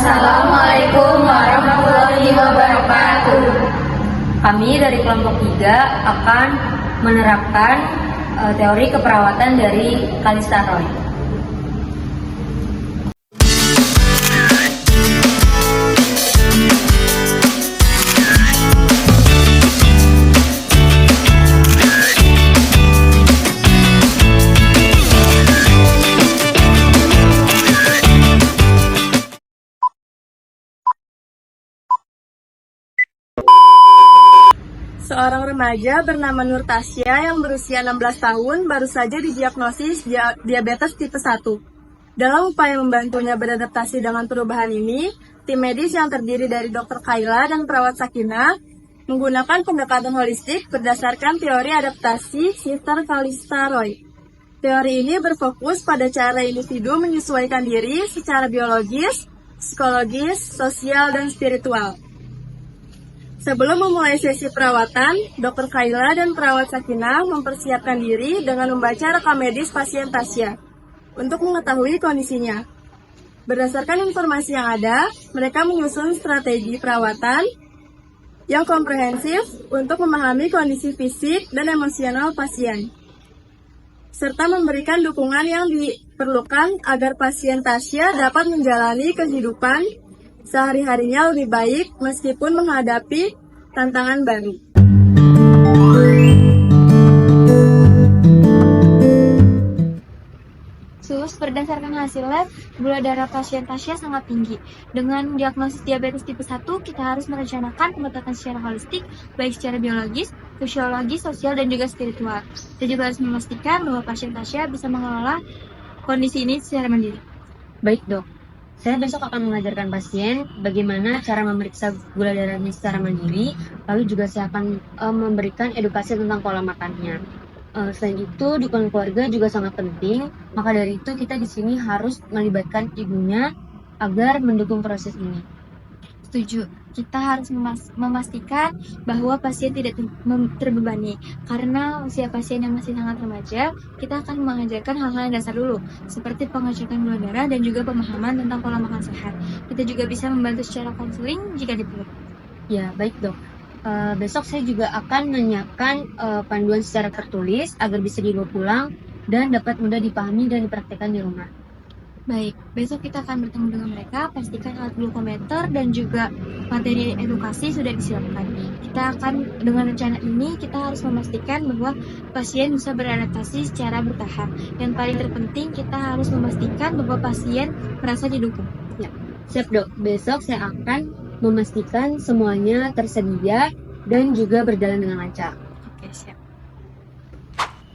Assalamualaikum warahmatullahi wabarakatuh. Kami dari kelompok 3 akan menerapkan teori keperawatan dari Kalista Roy. Seorang remaja bernama Nur Tasya yang berusia 16 tahun baru saja didiagnosis diabetes tipe 1. Dalam upaya membantunya beradaptasi dengan perubahan ini, tim medis yang terdiri dari Dr. Kayla dan perawat Sakinah menggunakan pendekatan holistik berdasarkan teori adaptasi Sister Kalista Roy. Teori ini berfokus pada cara individu menyesuaikan diri secara biologis, psikologis, sosial, dan spiritual. Sebelum memulai sesi perawatan, Dr. Kayla dan perawat Sakinah mempersiapkan diri dengan membaca rekam medis pasien Tasya untuk mengetahui kondisinya. Berdasarkan informasi yang ada, mereka menyusun strategi perawatan yang komprehensif untuk memahami kondisi fisik dan emosional pasien, serta memberikan dukungan yang diperlukan agar pasien Tasya dapat menjalani kehidupan sehari-harinya lebih baik meskipun menghadapi tantangan baru. Berdasarkan hasil lab, gula darah pasien Tasya sangat tinggi. Dengan diagnosis diabetes tipe 1, kita harus merencanakan pengobatan secara holistik, baik secara biologis, fisiologis, sosial, dan juga spiritual. Kita juga harus memastikan bahwa pasien Tasya bisa mengelola kondisi ini secara mandiri. Baik dok, saya besok akan mengajarkan pasien bagaimana cara memeriksa gula darahnya secara mandiri, lalu juga saya akan memberikan edukasi tentang pola makannya. Selain itu, dukungan keluarga juga sangat penting. Maka dari itu kita di sini harus melibatkan ibunya agar mendukung proses ini. Setuju. Kita harus memastikan bahwa pasien tidak terbebani. Karena usia pasien yang masih sangat remaja, kita akan mengajarkan hal-hal yang dasar dulu, seperti pengecekan gula darah dan juga pemahaman tentang pola makan sehat. Kita juga bisa membantu secara konseling jika diperlukan. Ya, baik dok. Besok saya juga akan menyiapkan panduan secara tertulis agar bisa dibawa pulang dan dapat mudah dipahami dan dipraktikkan di rumah. Baik, besok kita akan bertemu dengan mereka, pastikan alat glukometer dan juga materi edukasi sudah disiapkan. Kita akan, dengan rencana ini, kita harus memastikan bahwa pasien bisa beradaptasi secara bertahap. Yang paling terpenting, kita harus memastikan bahwa pasien merasa didukung. Ya, siap dok. Besok saya akan memastikan semuanya tersedia dan juga berjalan dengan lancar. Oke, siap.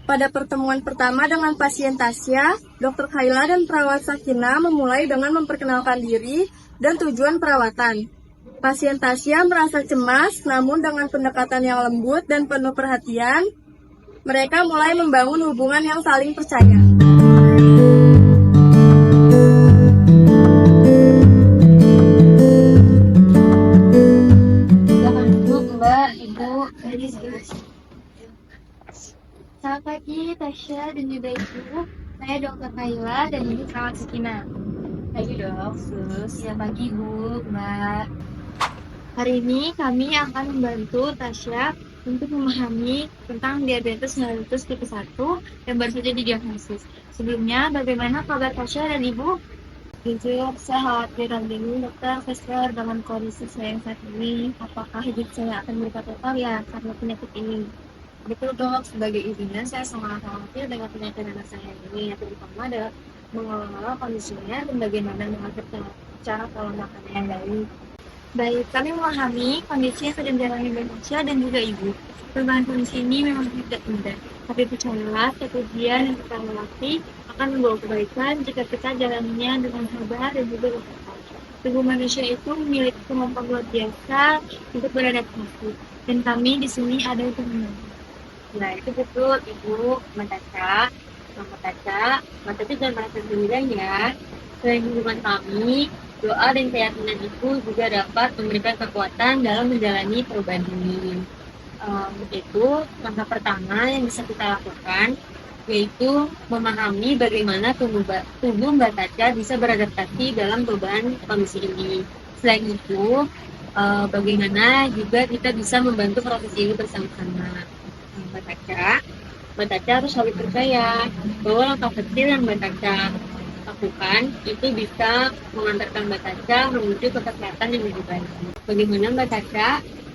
Pada pertemuan pertama dengan pasien Tasya, Dr. Kayla dan perawat Sakinah memulai dengan memperkenalkan diri dan tujuan perawatan. Pasien Tasya merasa cemas, namun dengan pendekatan yang lembut dan penuh perhatian, mereka mulai membangun hubungan yang saling percaya. Selamat pagi Tasya dan juga Ibu. Saya Dr. Kayla dan ini perawat Sakinah. Pagi dok, sus. Ya, pagi Bu, Mbak. Hari ini kami akan membantu Tasya untuk memahami tentang diabetes mellitus tipe 1 yang baru saja didiagnosis. Sebelumnya, bagaimana kabar Tasya dan Ibu? Jujur, saya khawatir dan bingung dokter dengan kondisi saya yang saat ini. Apakah hidup saya akan berubah total ya karena penyakit ini? Betul dok, sebagai ibunya saya sangat khawatir dengan penyakit anak saya ini. Yang terutama adalah mengelola kondisinya dan bagaimana mengatur cara pola makannya yang baik. Baik, kami memahami kondisi yang sedang dialami Tasya dan juga Ibu. Perubahan kondisi ini memang tidak mudah, tapi percayalah kemudian yang kita lalui akan membawa kebaikan jika kita jalaninya dengan sabar dan juga bersabar. Tubuh manusia itu memiliki kemampuan luar biasa untuk beradaptasi, dan kami di sini ada untuk membantu. Nah, itu betul, Ibu, Mbak Tasya, Mbak Tasya jangan merasa sendirian ya. Selain hubungan kami, doa dan keyakinan Ibu juga dapat memberikan kekuatan dalam menjalani perubahan ini. Itu langkah pertama yang bisa kita lakukan. yaitu memahami bagaimana tubuh Mbak Caca bisa beradaptasi dalam perubahan kondisi ini. Selain itu, bagaimana juga kita bisa membantu proses ini bersama-sama. Mbak Caca harus selalu percaya bahwa langkah kecil yang Mbak Caca lakukan itu bisa mengantarkan Mbak Caca menuju ke kesehatan yang lebih baik. Bagaimana Mbak Caca?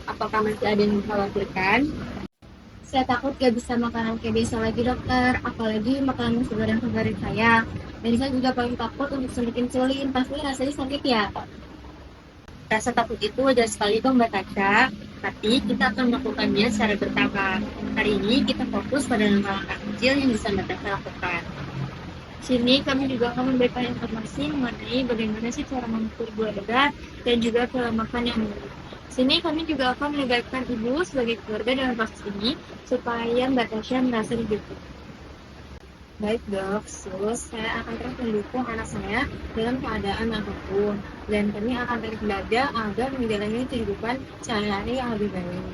Apakah masih ada yang mengkhawatirkan? Saya takut gak bisa makanan kayak biasa lagi dokter, apalagi makanan segar dan favorit saya. Dan saya juga paling takut untuk suntik insulin, pasti rasanya sakit ya. Rasa takut itu wajar sekali kok Mbak Caca, tapi kita akan melakukannya secara bertahap. Hari ini kita fokus pada langkah-langkah kecil yang bisa Mbak Caca lakukan. Sini kami juga akan memberikan informasi mengenai bagaimana sih cara mengukur gula darah dan juga pola makan yang benar. Sini kami juga akan melibatkan ibu sebagai keluarga dalam proses ini supaya Mbak Tasya merasa didukung. Baik dok, sus, saya akan terus mendukung anak saya dalam keadaan apapun. Dan kami akan terus belajar agar menjalani kehidupan sehari-hari yang lebih baik.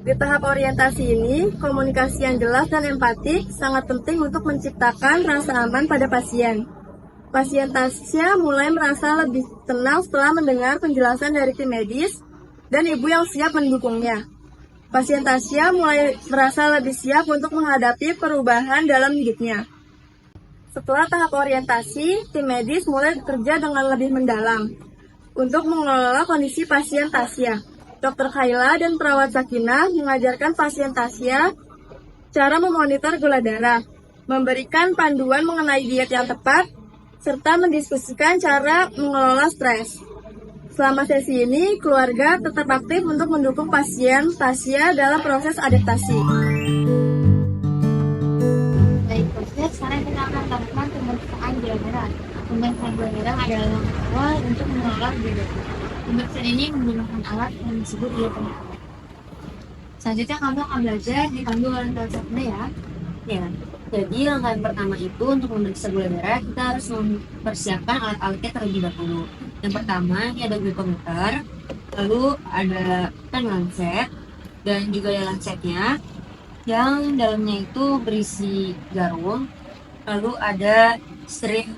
Di tahap orientasi ini, komunikasi yang jelas dan empatik sangat penting untuk menciptakan rasa aman pada pasien. Pasien Tasya mulai merasa lebih tenang setelah mendengar penjelasan dari tim medis dan ibu yang siap mendukungnya. Pasien Tasya mulai merasa lebih siap untuk menghadapi perubahan dalam hidupnya. Setelah tahap orientasi, tim medis mulai bekerja dengan lebih mendalam untuk mengelola kondisi pasien Tasya. Dr. Khaila dan perawat Sakinah mengajarkan pasien Tasya cara memonitor gula darah, memberikan panduan mengenai diet yang tepat, serta mendiskusikan cara mengelola stres. Selama sesi ini, keluarga tetap aktif untuk mendukung pasien Tasya dalam proses adaptasi. Baik proses, sekarang kita akan lakukan pemeriksaan gula darah. Pemeriksaan gula darah adalah langkah awal untuk mengelola gula darah. Pemeriksaan ini menggunakan alat yang disebut glukometer. Selanjutnya kamu akan belajar dipandu oleh Tasya ya. Ya, jadi langkah yang pertama itu untuk memeriksa gula darah, kita harus mempersiapkan alat-alatnya terlebih dahulu. Yang pertama, ini ada glukometer, lalu ada pen lancet, dan juga ada lancetnya, yang dalamnya itu berisi jarum, lalu ada strip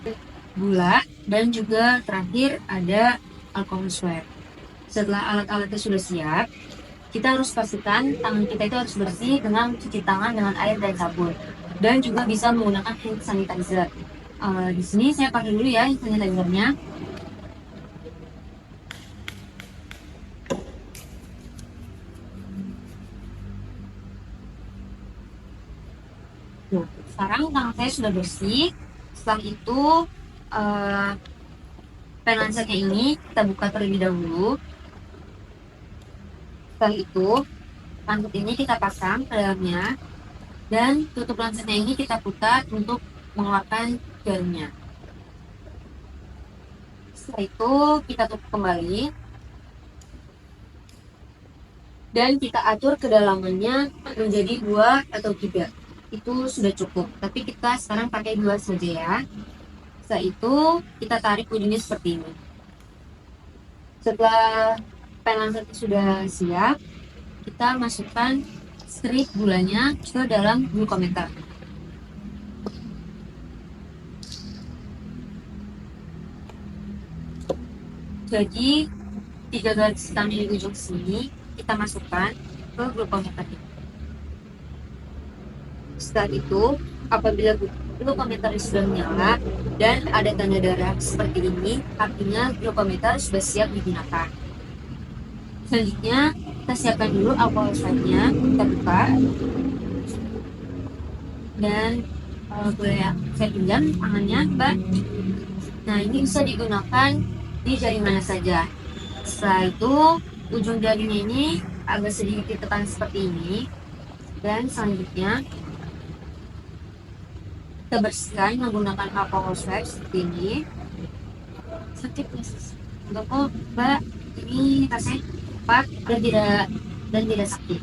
gula, dan juga terakhir ada alkohol swab. Setelah alat-alatnya sudah siap, kita harus pastikan tangan kita itu harus bersih dengan cuci tangan dengan air dan sabun, dan juga bisa menggunakan hand sanitizer. Di sini saya pakai dulu ya hand sanitizernya. Nah, sekarang tangan saya sudah bersih. Setelah itu pen lancetnya ini kita buka terlebih dahulu. Setelah itu lancet ini kita pasang ke dalamnya, dan tutup lancetnya ini kita putar untuk mengeluarkan jarumnya. Setelah itu kita tutup kembali dan kita atur kedalamannya menjadi 2 atau 3. Itu sudah cukup, tapi kita sekarang pakai 2 saja ya. Setelah itu kita tarik ujungnya seperti ini. Setelah pen lancet sudah siap, kita masukkan strip gulanya ke dalam glukometer. Jadi 3 garis hitam di ujung sini kita masukkan ke glukometer ini. Setelah itu, apabila glukometer sudah menyala dan ada tanda darah seperti ini, artinya glukometer sudah siap digunakan. Selanjutnya, kita siapkan dulu alkohol swabnya, kita buka. Dan boleh saya pinjam tangannya, Mbak. Nah, ini bisa digunakan di jari mana saja. Setelah itu, ujung jarinya ini agak sedikit ditekan seperti ini. Dan selanjutnya, kita bersihkan menggunakan alkohol swab seperti ini. Sakit ya, enggak kok, Mbak. Ini rasanya cepat dan tidak sakit.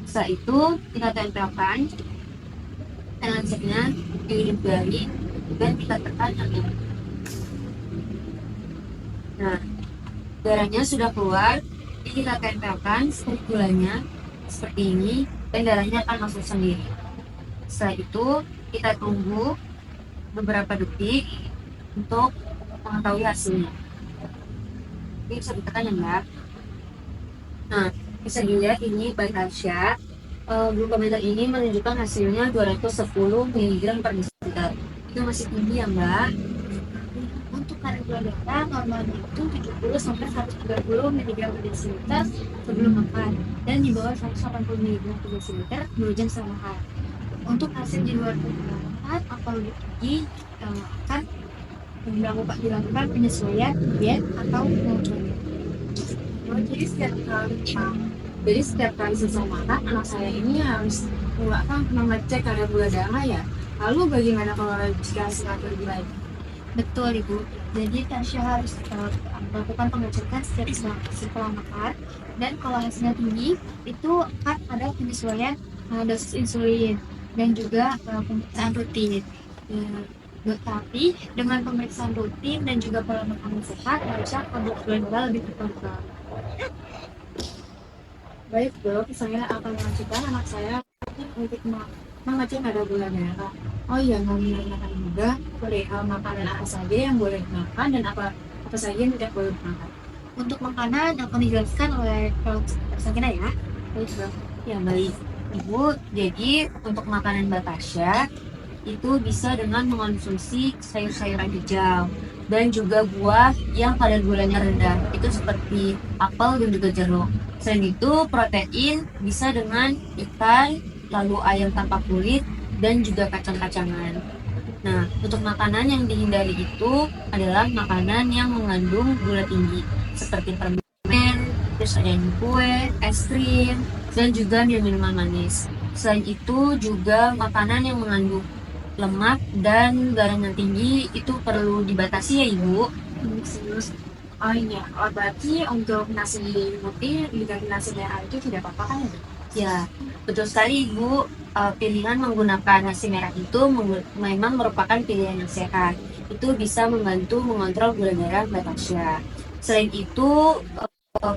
Setelah itu kita tempelkan pen lancetnya di ujung jari dan kita tekan angin. Nah, darahnya sudah keluar, jadi kita tempelkan strip gulanya seperti ini dan darahnya akan masuk sendiri. Setelah itu kita tunggu beberapa detik untuk mengetahui hasilnya. Ini bisa ditekan ya Mbak. Nah, bisa dilihat ini Batasya. Glukometer ini menunjukkan hasilnya 210 mg per desiliter. Itu masih tinggi ya Mbak. Untuk kadar gula darah normalnya itu 70 sampai 130 mg per desiliter sebelum makan dan di bawah 180 mg per desiliter 2 jam setelah makan. Untuk hasil di luar kebutuhan atau lebih tinggi akan dilakukan penyesuaian diet atau pengurangan. Jadi setiap kali selesai makan, anak saya ini harus mengecek kadar gula darah ya. Lalu bagaimana kalau jika hasilnya lebih baik? Betul Ibu. Jadi Tasya harus melakukan pengecekan setiap setelah makan dan kalau hasilnya tinggi itu akan ada penyesuaian dosis insulin dan juga pemeriksaan rutin. Tapi dengan pemeriksaan rutin dan juga pola makan sehat harusnya kadar gula darah lebih terkontrol. Baik dok, saya akan mengajukan anak saya untuk mengecek kadar gula darah. Oh iya, ngomong-ngomong juga, perihal makanan apa saja yang boleh dimakan dan apa saja yang tidak boleh dimakan. Untuk makanan akan dijelaskan oleh Sakina ya. Baik Bang. Ya baik Ibu, jadi untuk makanan Batasya itu bisa dengan mengonsumsi sayur-sayuran hijau dan juga buah yang kadar gulanya rendah. Itu seperti apel dan juga jeruk. Selain itu, protein bisa dengan ikan, lalu ayam tanpa kulit, dan juga kacang-kacangan. Nah, untuk makanan yang dihindari itu adalah makanan yang mengandung gula tinggi, seperti permen, terus ada kue, es krim, dan juga minuman manis. Selain itu, juga makanan yang mengandung lemak dan garam yang tinggi itu perlu dibatasi ya Ibu. Oh iya, berarti untuk nasi putih diganti nasi merah itu tidak apa-apa kan ya? Ya, betul sekali Ibu. Pilihan menggunakan nasi merah itu memang merupakan pilihan yang sehat. Itu bisa membantu mengontrol gula darah Batasya. Selain itu,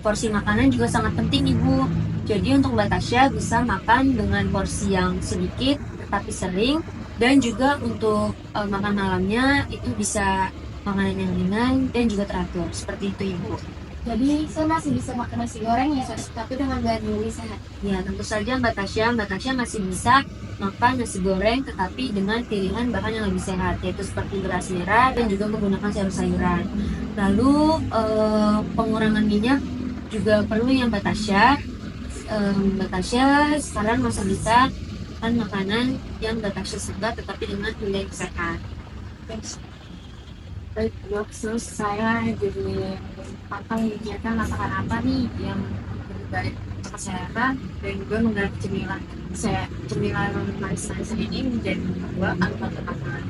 porsi makanan juga sangat penting Ibu. Jadi untuk Batasya bisa makan dengan porsi yang sedikit tetapi sering, dan juga untuk makan malamnya itu bisa makanan yang ringan dan juga teratur, seperti itu Ibu. Jadi saya masih bisa makan nasi goreng ya, tapi dengan bahan yang lebih sehat. Ya, tentu saja Batasya masih bisa makan nasi goreng tetapi dengan pilihan bahan yang lebih sehat, yaitu seperti beras merah dan juga menggunakan sayur-sayuran. Lalu pengurangan minyak juga perlu yang Batasya. Batasya sekarang masih bisa makan makanan yang Batasya suka tetapi dengan pilihan sehat. Baik dok, terus saya jadi akan memikirkan masakan apa nih yang lebih baik untuk kesehatan dan juga mengganti cemilan manis-manis ini menjadi dua atau makanan.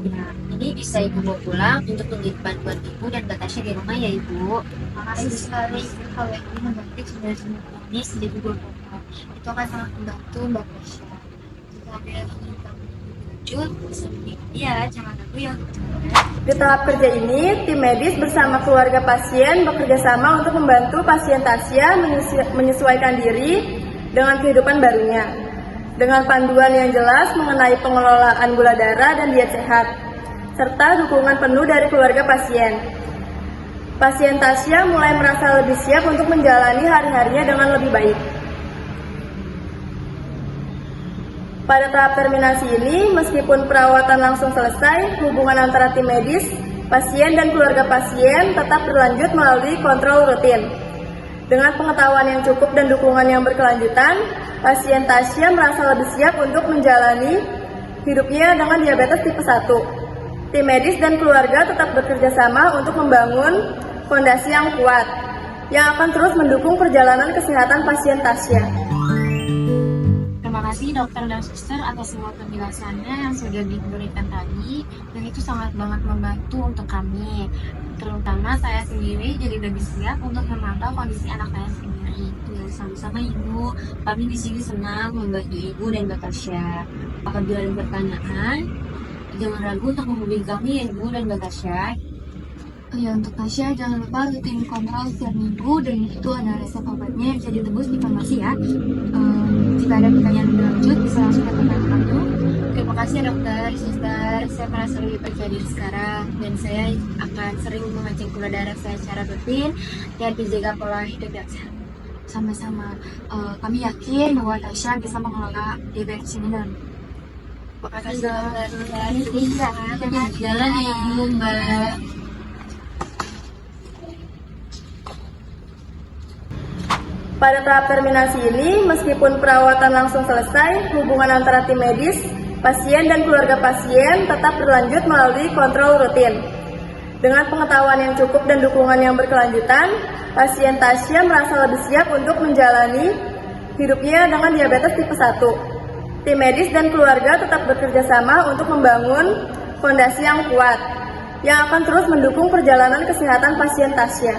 Ya, ini bisa Ibu bawa pulang untuk menjadi bantuan Ibu dan Batasya di rumah ya Ibu. Makasih sekali kalau ini membantu cemilan manis jadi buah pokok. Itu akan sangat membantu Mbak Tasya. Jika ada yang ingin kamu lanjut, bisa dia jangan ragu ya. Di tahap kerja ini, tim medis bersama keluarga pasien bekerja sama untuk membantu pasien Tasya menyesuaikan diri dengan kehidupan barunya. Dengan panduan yang jelas mengenai pengelolaan gula darah dan diet sehat, serta dukungan penuh dari keluarga pasien. Pasien Tasya mulai merasa lebih siap untuk menjalani hari-harinya dengan lebih baik. Pada tahap terminasi ini, meskipun perawatan langsung selesai, hubungan antara tim medis, pasien, dan keluarga pasien tetap berlanjut melalui kontrol rutin. Dengan pengetahuan yang cukup dan dukungan yang berkelanjutan, pasien Tasya merasa lebih siap untuk menjalani hidupnya dengan diabetes tipe 1. Tim medis dan keluarga tetap bekerja sama untuk membangun fondasi yang kuat, yang akan terus mendukung perjalanan kesehatan pasien Tasya. Terima kasih dokter dan suster atas semua penjelasannya yang sudah diberikan tadi, dan itu sangat banget membantu untuk kami. Terutama saya sendiri jadi lebih siap untuk memantau kondisi anak saya sendiri. Ya, sama-sama Ibu, kami di sini senang membantu Ibu dan Batasya. Apabila ada pertanyaan, jangan ragu untuk menghubungi kami ya Ibu dan Batasya. Ya, untuk Tasya, jangan lupa rutin kontrol setiap minggu dan itu ada resep obatnya yang bisa ditebus di farmasi ya. Jika ada pertanyaan lebih lanjut, bisa langsung kontak kami. Terima kasih dokter, suster. Saya merasa lebih percaya diri sekarang dan saya akan sering mengecek gula darah saya secara rutin dan dijaga pola hidup yang sehat. Sama-sama. Kami yakin bahwa Tasya bisa mengelola diabetes ini dan Terima kasih dokter. iya, jalan ya Ibu, Mbak. Pada tahap terminasi ini, meskipun perawatan langsung selesai, hubungan antara tim medis, pasien dan keluarga pasien tetap berlanjut melalui kontrol rutin. Dengan pengetahuan yang cukup dan dukungan yang berkelanjutan, pasien Tasya merasa lebih siap untuk menjalani hidupnya dengan diabetes tipe 1. Tim medis dan keluarga tetap bekerja sama untuk membangun fondasi yang kuat, yang akan terus mendukung perjalanan kesehatan pasien Tasya.